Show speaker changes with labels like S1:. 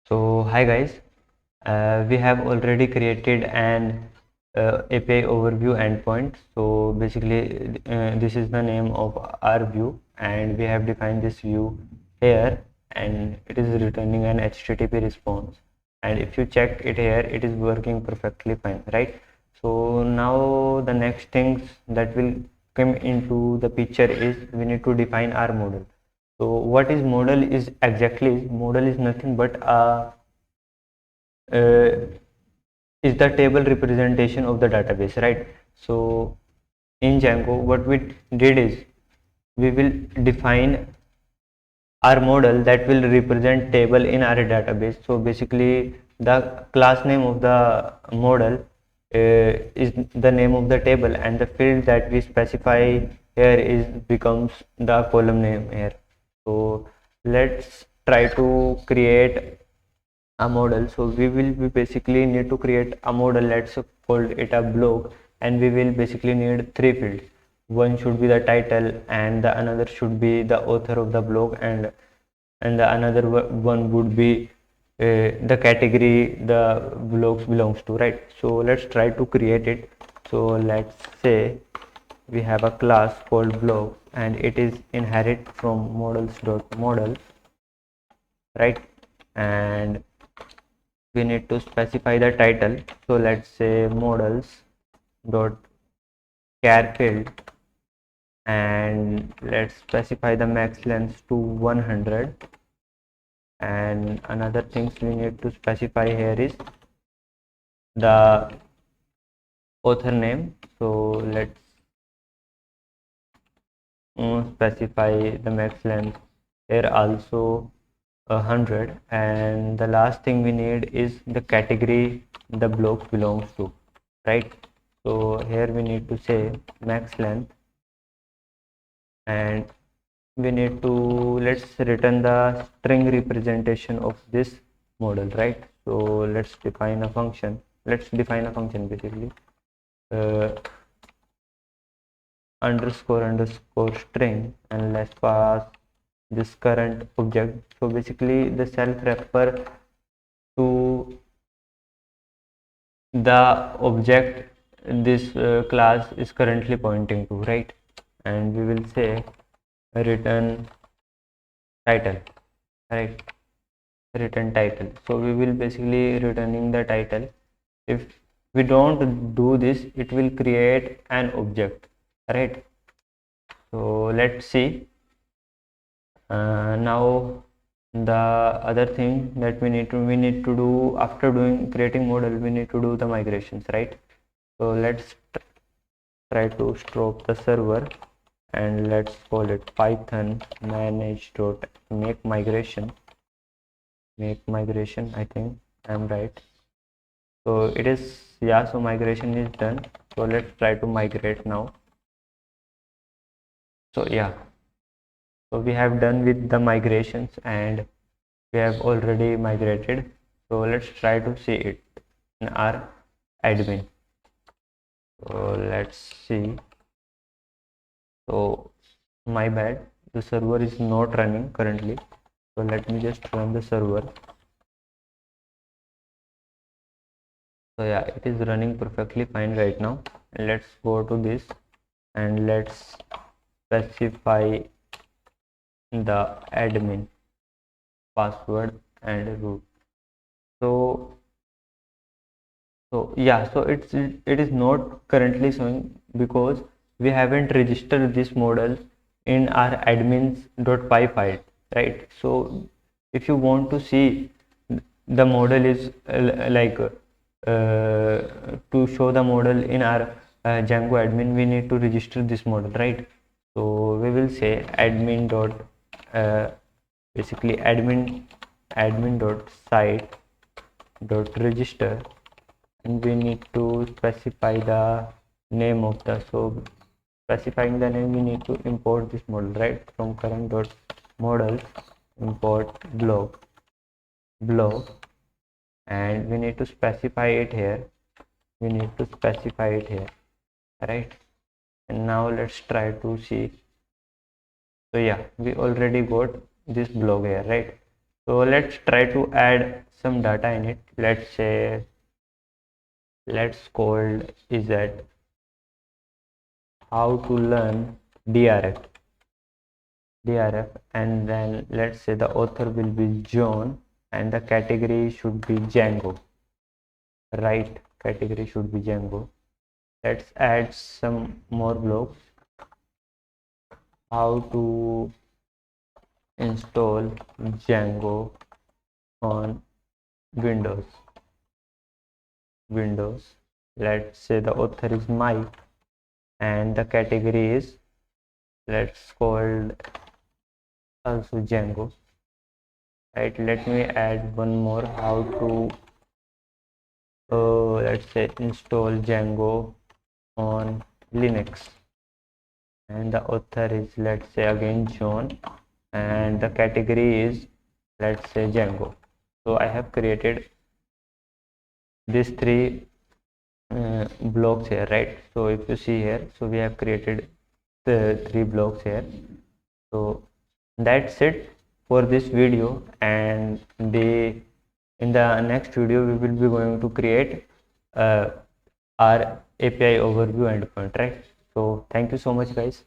S1: So hi guys, we have already created an API overview endpoint. So basically this is the name of our view, and we have defined this view here, and it is returning an HTTP response. And if you check it here, it is working perfectly fine, right? So now the next things that will come into the picture is we need to define our model. So what is model is exactly model is nothing but uh, is the table representation of the database, right? So in Django, what we did is we will define our model that will represent table in our database. So basically the class name of the model is the name of the table, and the field that we specify here is becomes the column name here. So let's try to create a model. So we will be basically need to create a model. Let's call it a blog, and we will basically need three fields. One should be the title, and the another should be the author of the blog, and the another one would be the category the blogs belongs to, right? So let's try to create it. So let's say we have a class called blog, and it is inherit from models.model, right? And we need to specify the title. So let's say models dot char field, and let's specify the max length to 100. And another things we need to specify here is the author name. So let's specify the max length here also 100. And the last thing we need is the category the block belongs to, right? So here we need to say max length, and we need to let's return the string representation of this model, right? So let's define a function basically, uh, underscore string, and let's pass this current object. So basically the self refer to the object this class is currently pointing to, right? And we will say return title, right? Return title. So we will basically returning the title. If we don't do this, it will create an object, right? So let's see. Now the other thing that we need to do after doing creating model, we need to do the migrations, right? So let's try to stroke the server, and let's call it python manage dot make migration. I think I'm right. So it is, yeah, so migration is done. So let's try to migrate now. So yeah, so we have done with the migrations, and we have already migrated. So let's try to see it in our admin. So let's see. So my bad, the server is not running currently. So let me just run the server. So yeah, it is running perfectly fine right now. Let's go to this, and let's specify the admin password and root. So yeah, so it is not currently showing because we haven't registered this model in our admins.py file, right? So if you want to see the model is to show the model in our Django admin, we need to register this model, right? So we will say admin dot basically admin dot site dot register, and we need to specify the name of the, so specifying the name we need to import this model, right? From current dot model import blog, and we need to specify it here, right? And now let's try to see. So yeah, we already got this blog here, right? So let's try to add some data in it. Let's say, let's call is that how to learn DRF, and then let's say the author will be John and the category should be Django, right? Category should be Django. Let's add some more blocks. How to install Django on Windows. Let's say the author is Mike and the category is, let's call also Django, right? Let me add one more. How to let's say install Django on Linux, and the author is, let's say again John, and the category is, let's say Django. So I have created these three blocks here, right? So if you see here, so we have created the three blocks here. So that's it for this video, and in the next video we will be going to create our API overview endpoint, right? So thank you so much guys.